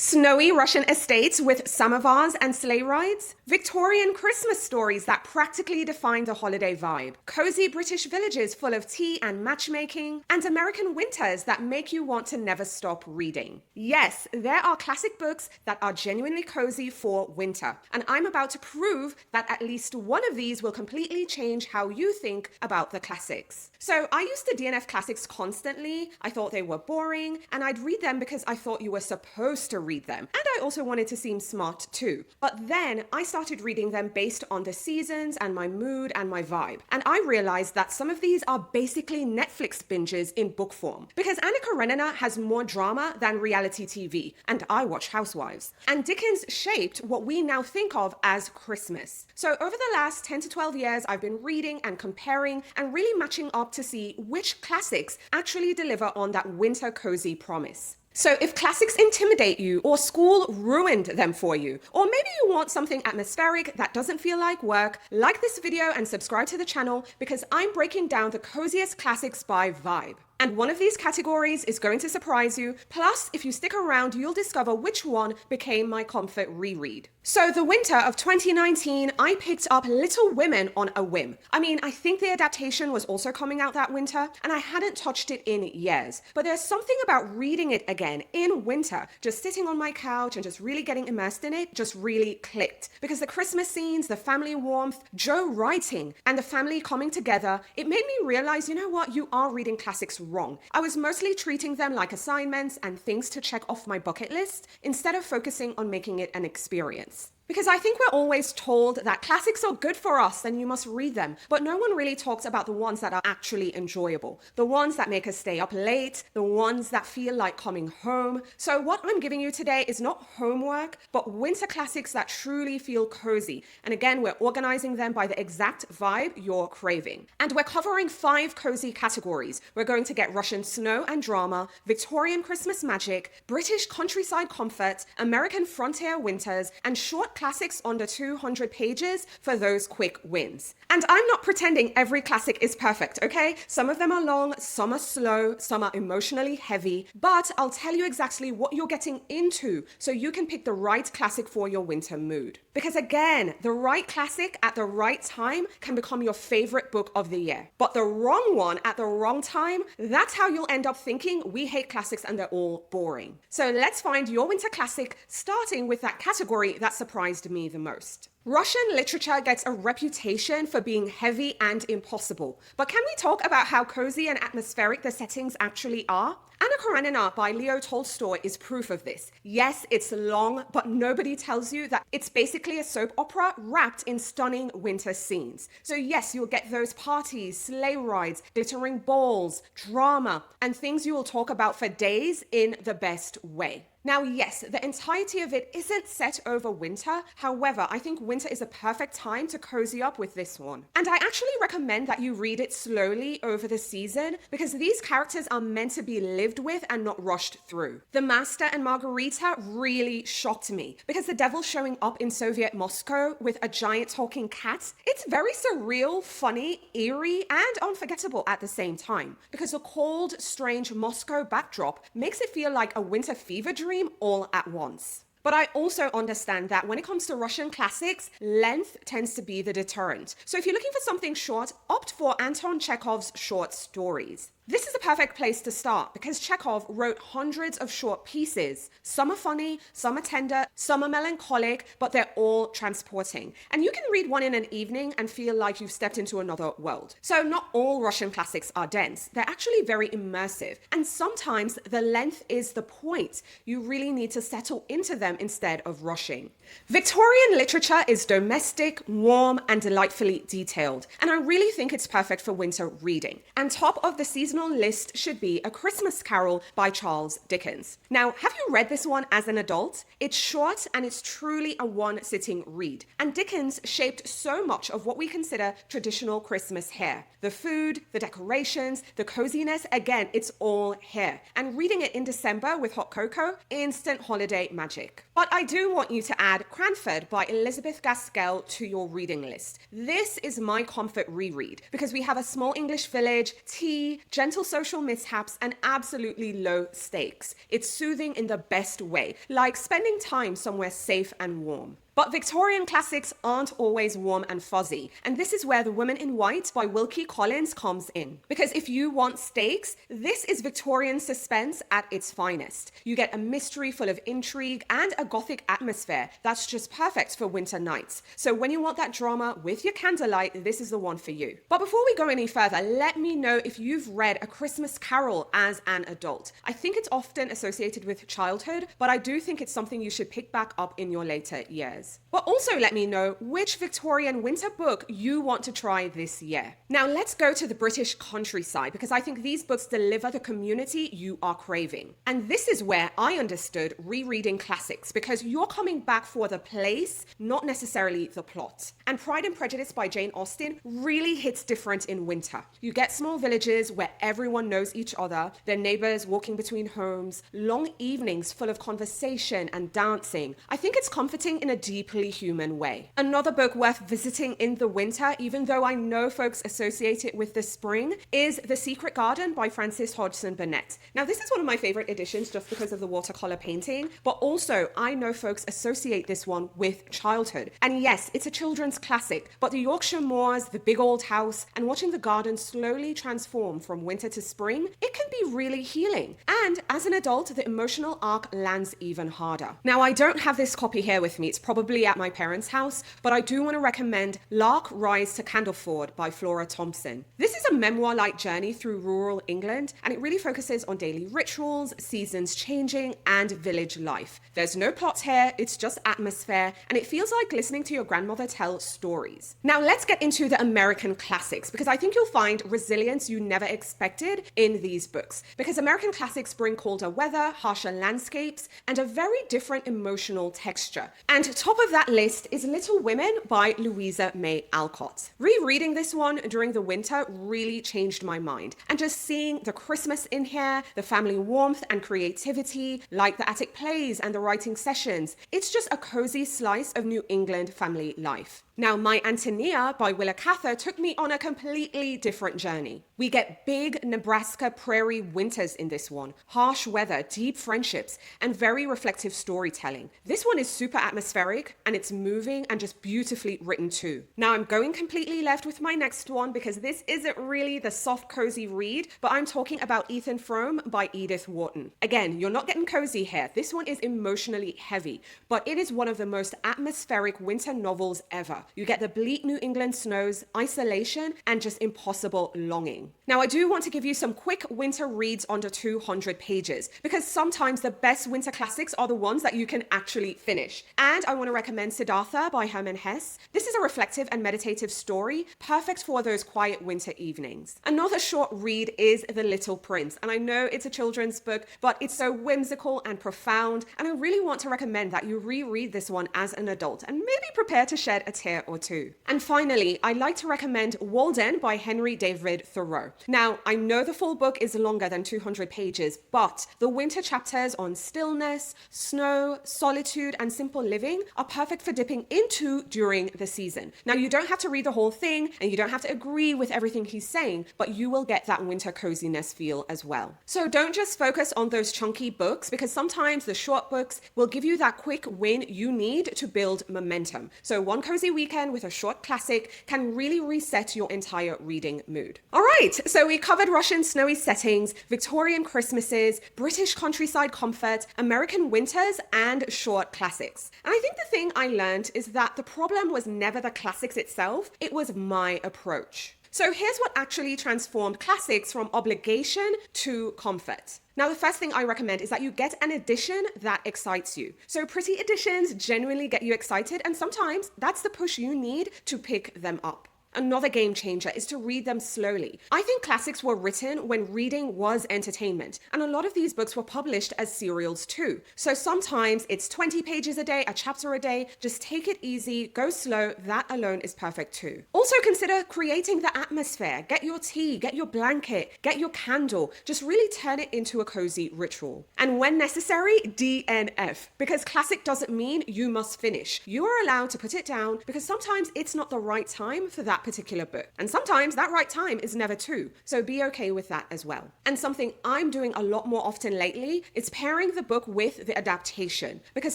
Snowy Russian estates with samovars and sleigh rides, Victorian Christmas stories that practically define the holiday vibe, cozy British villages full of tea and matchmaking, and American winters that make you want to never stop reading. Yes, there are classic books that are genuinely cozy for winter, and I'm about to prove that at least one of these will completely change how you think about the classics. So I used to DNF classics constantly. I thought they were boring, and I'd read them because I thought you were supposed to read them. And I also wanted to seem smart too. But then I started reading them based on the seasons and my mood and my vibe. And I realized that some of these are basically Netflix binges in book form. Because Anna Karenina has more drama than reality TV, and I watch Housewives. And Dickens shaped what we now think of as Christmas. So over the last 10 to 12 years, I've been reading and comparing and really matching up to see which classics actually deliver on that winter cozy promise. So if classics intimidate you, or school ruined them for you, or maybe you want something atmospheric that doesn't feel like work, like this video and subscribe to the channel because I'm breaking down the coziest classics by vibe. And one of these categories is going to surprise you. Plus, if you stick around, you'll discover which one became my comfort reread. So the winter of 2019, I picked up Little Women on a whim. I mean, I think the adaptation was also coming out that winter, and I hadn't touched it in years. But there's something about reading it again in winter, just sitting on my couch and just really getting immersed in it, just really clicked. Because the Christmas scenes, the family warmth, Joe writing, and the family coming together, it made me realize, you know what, you are reading classics wrong. I was mostly treating them like assignments and things to check off my bucket list instead of focusing on making it an experience. Because I think we're always told that classics are good for us and you must read them, but no one really talks about the ones that are actually enjoyable, the ones that make us stay up late, the ones that feel like coming home. So what I'm giving you today is not homework, but winter classics that truly feel cozy. And again, we're organizing them by the exact vibe you're craving. And we're covering 5 cozy categories. We're going to get Russian snow and drama, Victorian Christmas magic, British countryside comfort, American frontier winters, and short classics under 200 pages for those quick wins. And I'm not pretending every classic is perfect, okay? Some of them are long, some are slow, some are emotionally heavy, but I'll tell you exactly what you're getting into so you can pick the right classic for your winter mood. Because again, the right classic at the right time can become your favorite book of the year. But the wrong one at the wrong time, that's how you'll end up thinking we hate classics and they're all boring. So let's find your winter classic, starting with that category that surprised me the most. Russian literature gets a reputation for being heavy and impossible. But can we talk about how cozy and atmospheric the settings actually are? Anna Karenina by Leo Tolstoy is proof of this. Yes, it's long, but nobody tells you that it's basically a soap opera wrapped in stunning winter scenes. So yes, you'll get those parties, sleigh rides, glittering balls, drama, and things you will talk about for days in the best way. Now, yes, the entirety of it isn't set over winter. However, I think winter is a perfect time to cozy up with this one. And I actually recommend that you read it slowly over the season because these characters are meant to be lived with and not rushed through. The Master and Margarita really shocked me because the devil showing up in Soviet Moscow with a giant talking cat, it's very surreal, funny, eerie, and unforgettable at the same time because the cold, strange Moscow backdrop makes it feel like a winter fever dream all at once. But I also understand that when it comes to Russian classics, length tends to be the deterrent. So if you're looking for something short, opt for Anton Chekhov's short stories. This is a perfect place to start because Chekhov wrote hundreds of short pieces. Some are funny, some are tender, some are melancholic, but they're all transporting. And you can read one in an evening and feel like you've stepped into another world. So not all Russian classics are dense. They're actually very immersive. And sometimes the length is the point. You really need to settle into them instead of rushing. Victorian literature is domestic, warm, and delightfully detailed. And I really think it's perfect for winter reading. And top of the seasonal list should be A Christmas Carol by Charles Dickens. Now, have you read this one as an adult? It's short and it's truly a one-sitting read. And Dickens shaped so much of what we consider traditional Christmas here. The food, the decorations, the coziness, again, it's all here. And reading it in December with hot cocoa, instant holiday magic. But I do want you to add Cranford by Elizabeth Gaskell to your reading list. This is my comfort reread because we have a small English village, tea, gentle gentle social mishaps, and absolutely low stakes. It's soothing in the best way, like spending time somewhere safe and warm. But Victorian classics aren't always warm and fuzzy, and this is where The Woman in White by Wilkie Collins comes in. Because if you want stakes, this is Victorian suspense at its finest. You get a mystery full of intrigue and a gothic atmosphere that's just perfect for winter nights. So when you want that drama with your candlelight, this is the one for you. But before we go any further, let me know if you've read A Christmas Carol as an adult. I think it's often associated with childhood, but I do think it's something you should pick back up in your later years. But also let me know which Victorian winter book you want to try this year. Now let's go to the British countryside, because I think these books deliver the community you are craving. And this is where I understood rereading classics, because you're coming back for the place, not necessarily the plot. And Pride and Prejudice by Jane Austen really hits different in winter. You get small villages where everyone knows each other, their neighbors walking between homes, long evenings full of conversation and dancing. I think it's comforting in a deeply human way. Another book worth visiting in the winter, even though I know folks associate it with the spring, is The Secret Garden by Frances Hodgson Burnett. Now, this is one of my favorite editions just because of the watercolor painting, but also I know folks associate this one with childhood. And yes, it's a children's classic, but the Yorkshire moors, the big old house, and watching the garden slowly transform from winter to spring, it can be really healing. And as an adult, the emotional arc lands even harder. Now, I don't have this copy here with me. It's probably at my parents' house, but I do want to recommend Lark Rise to Candleford by Flora Thompson. This is a memoir-like journey through rural England, and it really focuses on daily rituals, seasons changing, and village life. There's no plot here, it's just atmosphere, and it feels like listening to your grandmother tell stories. Now let's get into the American classics, because I think you'll find resilience you never expected in these books. Because American classics bring colder weather, harsher landscapes, and a very different emotional texture. And top of that list is Little Women by Louisa May Alcott. Rereading this one during the winter really changed my mind. And just seeing the Christmas in here, the family warmth and creativity, like the attic plays and the writing sessions, it's just a cozy slice of New England family life. Now, My Antonia by Willa Cather took me on a completely different journey. We get big Nebraska prairie winters in this one, harsh weather, deep friendships, and very reflective storytelling. This one is super atmospheric, and it's moving and just beautifully written too. Now, I'm going completely left with my next one because this isn't really the soft, cozy read, but I'm talking about Ethan Frome by Edith Wharton. Again, you're not getting cozy here. This one is emotionally heavy, but it is one of the most atmospheric winter novels ever. You get the bleak New England snows, isolation, and just impossible longing. Now, I do want to give you some quick winter reads under 200 pages, because sometimes the best winter classics are the ones that you can actually finish. And I want to recommend Siddhartha by Hermann Hesse. This is a reflective and meditative story, perfect for those quiet winter evenings. Another short read is The Little Prince, and I know it's a children's book, but it's so whimsical and profound, and I really want to recommend that you reread this one as an adult and maybe prepare to shed a tear or two. And finally, I'd like to recommend Walden by Henry David Thoreau. Now, I know the full book is longer than 200 pages, but the winter chapters on stillness, snow, solitude, and simple living are perfect for dipping into during the season. Now, you don't have to read the whole thing, and you don't have to agree with everything he's saying, but you will get that winter coziness feel as well. So don't just focus on those chunky books, because sometimes the short books will give you that quick win you need to build momentum. So one cozy weekend with a short classic can really reset your entire reading mood. All right, so we covered Russian snowy settings, Victorian Christmases, British countryside comfort, American winters, and short classics. And I think the thing I learned is that the problem was never the classics itself, it was my approach. So here's what actually transformed classics from obligation to comfort. Now, the first thing I recommend is that you get an edition that excites you. So pretty editions genuinely get you excited, and sometimes that's the push you need to pick them up. Another game changer is to read them slowly. I think classics were written when reading was entertainment, and a lot of these books were published as serials too. So sometimes it's 20 pages a day, a chapter a day. Just take it easy, go slow. That alone is perfect too. Also consider creating the atmosphere. Get your tea, get your blanket, get your candle. Just really turn it into a cozy ritual. And when necessary, DNF, because classic doesn't mean you must finish. You are allowed to put it down because sometimes it's not the right time for that particular book. And sometimes that right time is never too, so be okay with that as well. And something I'm doing a lot more often lately is pairing the book with the adaptation, because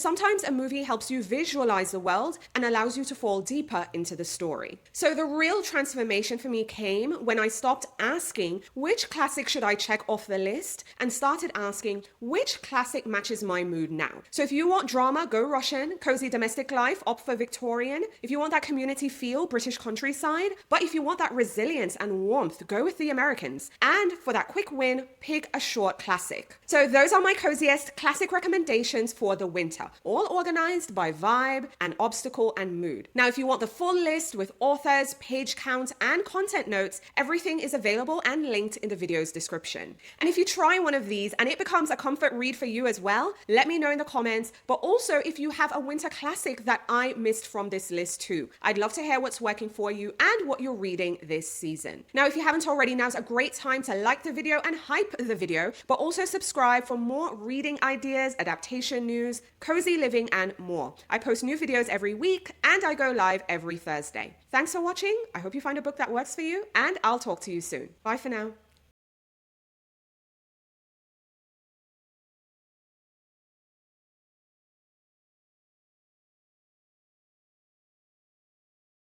sometimes a movie helps you visualize the world and allows you to fall deeper into the story. So the real transformation for me came when I stopped asking which classic should I check off the list and started asking which classic matches my mood now. So if you want drama, go Russian. Cozy domestic life, opt for Victorian. If you want that community feel, British countryside. But if you want that resilience and warmth, go with the Americans. And for that quick win, pick a short classic. So those are my coziest classic recommendations for the winter, all organized by vibe and obstacle and mood. Now, if you want the full list with authors, page count, and content notes, everything is available and linked in the video's description. And if you try one of these and it becomes a comfort read for you as well, let me know in the comments. But also if you have a winter classic that I missed from this list too. I'd love to hear what's working for you and what you're reading this season. Now, if you haven't already, now's a great time to like the video and hype the video, but also subscribe for more reading ideas, adaptation news, cozy living, and more. I post new videos every week and I go live every Thursday. Thanks for watching. I hope you find a book that works for you, and I'll talk to you soon. Bye for now.